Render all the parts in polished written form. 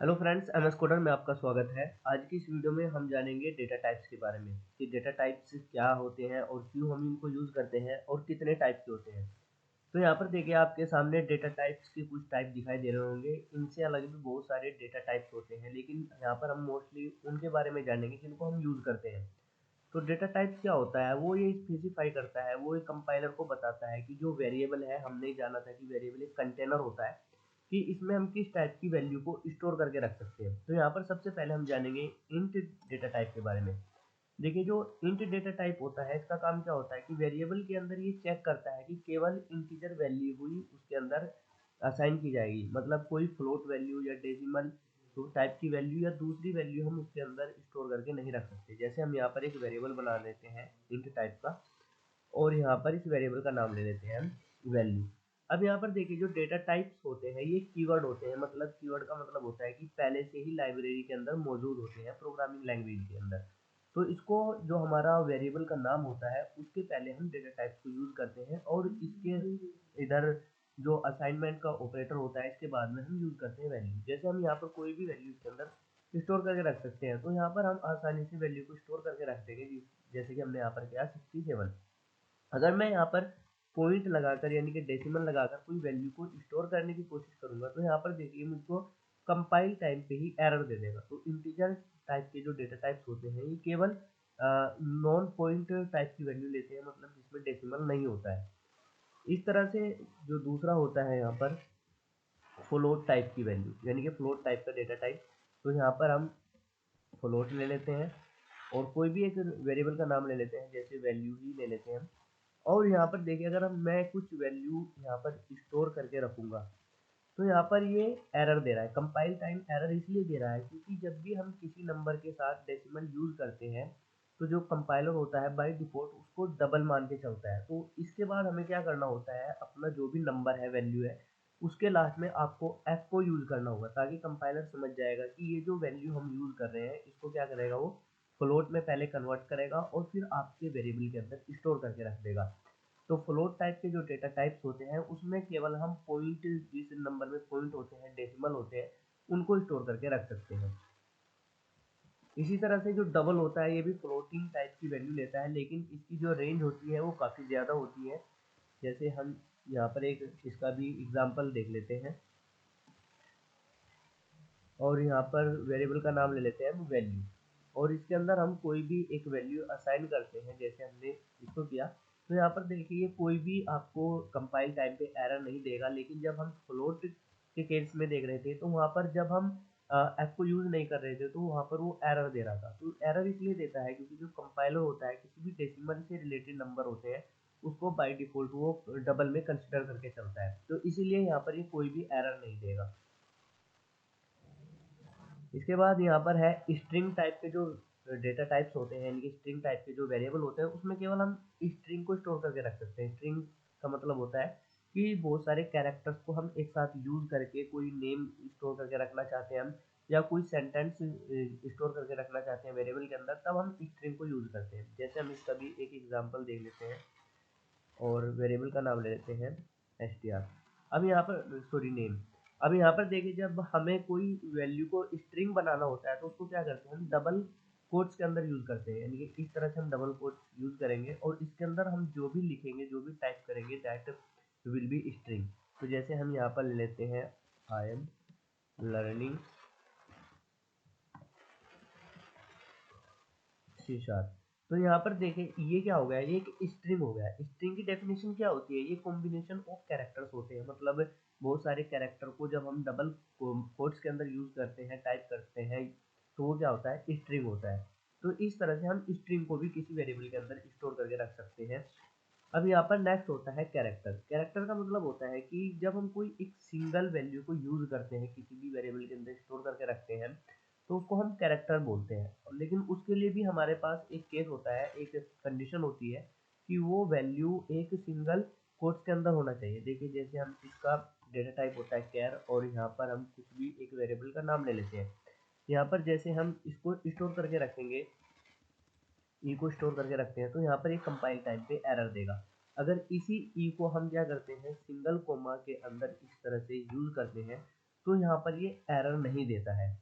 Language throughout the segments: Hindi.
हेलो फ्रेंड्स, एमएस कोडर में आपका स्वागत है। आज की इस वीडियो में हम जानेंगे डेटा टाइप्स के बारे में कि डेटा टाइप्स क्या होते हैं और क्यों हम इनको यूज़ करते हैं और कितने टाइप के होते हैं। तो यहाँ पर देखिए आपके सामने डेटा टाइप्स के कुछ टाइप दिखाई दे रहे होंगे। इनसे अलग भी बहुत सारे डेटा टाइप्स होते हैं, लेकिन यहाँ पर हम मोस्टली उनके बारे में जानेंगे जिनको हम यूज़ करते हैं। तो डेटा टाइप्स क्या होता है, वो ये स्पेसिफाई करता है, वो एक कंपाइलर को बताता है कि जो वेरिएबल है, हमने जाना था कि वेरिएबल एक कंटेनर होता है कि इसमें हम किस टाइप की वैल्यू को स्टोर करके रख सकते हैं। तो यहाँ पर सबसे पहले हम जानेंगे इंट डेटा टाइप के बारे में। देखिए, जो इंट डेटा टाइप होता है, इसका काम क्या होता है कि वेरिएबल के अंदर ये चेक करता है कि केवल इंटीजर वैल्यू हुई उसके अंदर असाइन की जाएगी, मतलब कोई फ्लोट वैल्यू या डेसिमल टाइप की वैल्यू या दूसरी वैल्यू हम उसके अंदर स्टोर करके नहीं रख सकते। जैसे हम यहाँ पर एक वेरिएबल बना लेते हैं इंट टाइप का, और यहाँ पर इस वेरिएबल का नाम ले लेते हैं हम वैल्यू। अब यहाँ पर देखिए, जो डेटा टाइप्स होते हैं ये कीवर्ड होते हैं। मतलब कीवर्ड का मतलब होता है कि पहले से ही लाइब्रेरी के अंदर मौजूद होते हैं प्रोग्रामिंग लैंग्वेज के अंदर। तो इसको, जो हमारा वेरिएबल का नाम होता है उसके पहले हम डेटा टाइप्स को यूज करते हैं, और इसके इधर जो असाइनमेंट का ऑपरेटर होता है इसके बाद में हम यूज करते हैं वैल्यू। जैसे हम यहाँ पर कोई भी वैल्यू इसके अंदर स्टोर करके रख सकते हैं, तो यहाँ पर हम आसानी से वैल्यू को स्टोर करके रख देंगे। जैसे कि हमने यहाँ पर किया 67। अगर मैं यहाँ पर पॉइंट लगाकर यानी कि डेसिमल लगाकर कोई वैल्यू को स्टोर करने की कोशिश करूंगा, तो यहाँ पर देखिए मुझको कंपाइल टाइम पे ही एरर दे देगा। तो इंटीजर टाइप के जो डेटा टाइप्स होते हैं ये केवल नॉन पॉइंट टाइप की वैल्यू लेते हैं, मतलब जिसमें डेसिमल नहीं होता है। इस तरह से जो दूसरा होता है यहाँ पर फ्लोट टाइप की वैल्यू, यानी कि फ्लोट टाइप का डेटा टाइप। तो यहाँ पर हम फ्लोट ले लेते हैं और कोई भी एक वेरिएबल का नाम ले लेते हैं, जैसे वैल्यू ही ले लेते हैं। और यहाँ पर देखिए, अगर मैं कुछ वैल्यू यहाँ पर स्टोर करके रखूँगा, तो यहाँ पर ये एरर दे रहा है। कंपाइल टाइम एरर इसलिए दे रहा है क्योंकि जब भी हम किसी नंबर के साथ डेसिमल यूज़ करते हैं, तो जो कंपाइलर होता है बाय डिफ़ॉल्ट उसको डबल मान के चलता है। तो इसके बाद हमें क्या करना होता है, अपना जो भी नंबर है, वैल्यू है, उसके लास्ट में आपको एफ को यूज़ करना होगा, ताकि कंपाइलर समझ जाएगा कि ये जो वैल्यू हम यूज़ कर रहे हैं इसको क्या करेगा, वो फ्लोट में पहले कन्वर्ट करेगा और फिर आपके वेरिएबल के अंदर स्टोर करके रख देगा। तो फ्लोट टाइप के जो डेटा टाइप्स होते हैं उसमें केवल हम पॉइंट, जिस नंबर में पॉइंट होते हैं, डेसिमल होते हैं, उनको स्टोर करके रख सकते हैं। इसी तरह से जो डबल होता है ये भी फ्लोटिंग टाइप की वैल्यू लेता है, लेकिन इसकी जो रेंज होती है वो काफ़ी ज़्यादा होती है। जैसे हम यहाँ पर एक इसका भी एग्जांपल देख लेते हैं, और यहाँ पर वेरिएबल का नाम ले लेते हैं हम वैल्यू, और इसके अंदर हम कोई भी एक वैल्यू असाइन करते हैं, जैसे हमने इसको किया। तो यहाँ पर देखिए कोई भी आपको कंपाइल टाइम पे एरर नहीं देगा, लेकिन जब हम फ्लोट के केस में देख रहे थे तो वहाँ पर जब हम एफ को यूज़ नहीं कर रहे थे तो वहाँ पर वो एरर दे रहा था। तो एरर इसलिए देता है क्योंकि जो कंपाइलर होता है किसी भी डेसिमल से रिलेटेड नंबर होते हैं उसको बाय डिफ़ॉल्ट वो डबल में कंसिडर करके चलता है, तो इसीलिए यहाँ पर ये कोई भी एरर नहीं देगा। इसके बाद यहाँ पर है स्ट्रिंग टाइप के जो डेटा टाइप्स होते हैं, यानी कि स्ट्रिंग टाइप के जो वेरिएबल होते हैं उसमें केवल हम स्ट्रिंग को स्टोर करके रख सकते हैं। स्ट्रिंग का मतलब होता है कि बहुत सारे कैरेक्टर्स को हम एक साथ यूज करके कोई नेम स्टोर करके रखना चाहते हैं हम, या कोई सेंटेंस स्टोर करके रखना चाहते हैं वेरिएबल के अंदर, तब हम स्ट्रिंग को यूज करते हैं। जैसे हम इसका भी एक एग्जांपल देख लेते हैं और वेरिएबल का नाम ले लेते हैं str। अब यहाँ पर सॉरी नेम। अब यहाँ पर देखिए, जब हमें कोई वैल्यू को स्ट्रिंग बनाना होता है तो उसको क्या करते हैं, हम डबल कोट्स के अंदर यूज करते हैं, यानी कि इस तरह से हम डबल कोट्स यूज करेंगे और इसके अंदर हम जो भी लिखेंगे, जो भी टाइप करेंगे, दैट विल बी स्ट्रिंग। तो जैसे हम यहाँ पर ले लेते हैं I am learning C sharp. तो यहाँ पर देखें ये क्या हो गया, ये एक स्ट्रिंग हो गया। स्ट्रिंग की डेफिनेशन क्या होती है, ये कॉम्बिनेशन ऑफ कैरेक्टर्स होते हैं, मतलब बहुत सारे कैरेक्टर को जब हम डबल कोट्स के अंदर यूज करते हैं, टाइप करते हैं, तो वो क्या होता है, स्ट्रिंग होता है। तो इस तरह से हम स्ट्रिंग को भी किसी वेरिएबल के अंदर स्टोर करके रख सकते हैं। अब यहाँ पर नेक्स्ट होता है कैरेक्टर। कैरेक्टर का मतलब होता है कि जब हम कोई एक सिंगल वैल्यू को यूज करते हैं, किसी भी वेरिएबल के अंदर स्टोर करके रखते हैं, तो उसको हम कैरेक्टर बोलते हैं। लेकिन उसके लिए भी हमारे पास एक केस होता है, एक कंडीशन होती है कि वो वैल्यू एक सिंगल कोट्स के अंदर होना चाहिए। देखिए, जैसे हम इसका डेटा टाइप होता है कैर, और यहाँ पर हम कुछ भी एक वेरिएबल का नाम ले लेते हैं। यहाँ पर जैसे हम इसको स्टोर करके रखेंगे, ई को स्टोर करके रखते हैं, तो यहाँ पर एक कंपाइल टाइम पे एरर देगा। अगर इसी ई को हम क्या करते हैं, सिंगल कोमा के अंदर इस तरह से यूज करते हैं, तो यहाँ पर ये एरर नहीं देता है।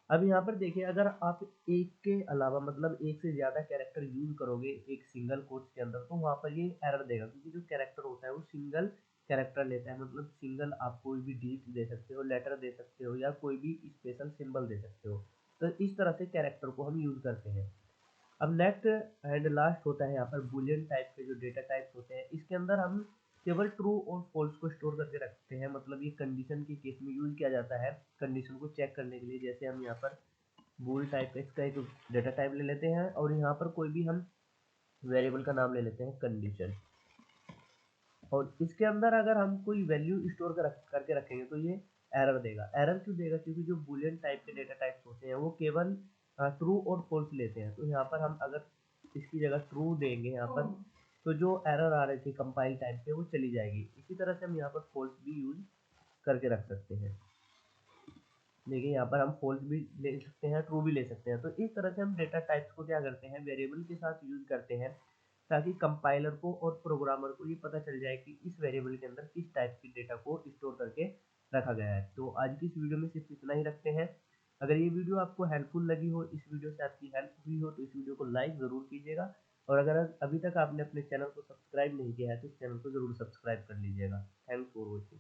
अब यहाँ पर देखिए, अगर आप एक के अलावा मतलब एक से ज़्यादा कैरेक्टर यूज़ करोगे एक सिंगल कोट्स के अंदर, तो वहाँ पर ये एरर देगा, क्योंकि जो कैरेक्टर होता है वो सिंगल कैरेक्टर लेता है, मतलब सिंगल आप कोई भी डिजिट दे सकते हो, लेटर दे सकते हो, या कोई भी स्पेशल सिंबल दे सकते हो। तो इस तरह से कैरेक्टर को हम यूज़ करते हैं। अब नेक्स्ट एंड लास्ट होता है यहाँ पर बूलियन टाइप के जो डेटा टाइप्स होते हैं। इसके अंदर हम केवल ट्रू और फॉल्स को स्टोर करके रखते हैं, मतलब ये कंडीशन के केस में यूज किया जाता है, कंडीशन को चेक करने के लिए। जैसे हम यहाँ पर बूल टाइप का एक डेटा टाइप ले लेते हैं, और यहाँ पर कोई भी हम वेरिएबल का नाम ले लेते हैं कंडीशन, और इसके अंदर अगर हम कोई वैल्यू स्टोर करके रखेंगे तो ये एरर देगा। एरर क्यों देगा? क्योंकि जो बूलियन टाइप के डेटा टाइप्स होते हैं वो केवल ट्रू और फॉल्स लेते हैं। तो यहाँ पर हम अगर इसकी जगह ट्रू देंगे यहाँ पर, तो जो एरर आ रही थी कंपाइल टाइम पे वो चली जाएगी। इसी तरह से हम यहाँ पर फॉल्स भी यूज करके रख सकते हैं। देखिए यहाँ पर हम फॉल्स भी ले सकते हैं, ट्रू भी ले सकते हैं। तो इस तरह से हम डेटा टाइप्स को क्या करते हैं, वेरिएबल के साथ यूज करते हैं, ताकि कंपाइलर को और प्रोग्रामर को ये पता चल जाए कि इस वेरिएबल के अंदर किस टाइप की डेटा को स्टोर करके रखा गया है। तो आज की इस वीडियो में सिर्फ इतना ही रखते हैं। अगर ये वीडियो आपको हेल्पफुल लगी हो, इस वीडियो से आपकी हेल्प हुई हो, तो इस वीडियो को लाइक ज़रूर कीजिएगा। और अगर अभी तक आपने अपने चैनल को सब्सक्राइब नहीं किया है तो इस चैनल को ज़रूर सब्सक्राइब कर लीजिएगा। Thanks for watching.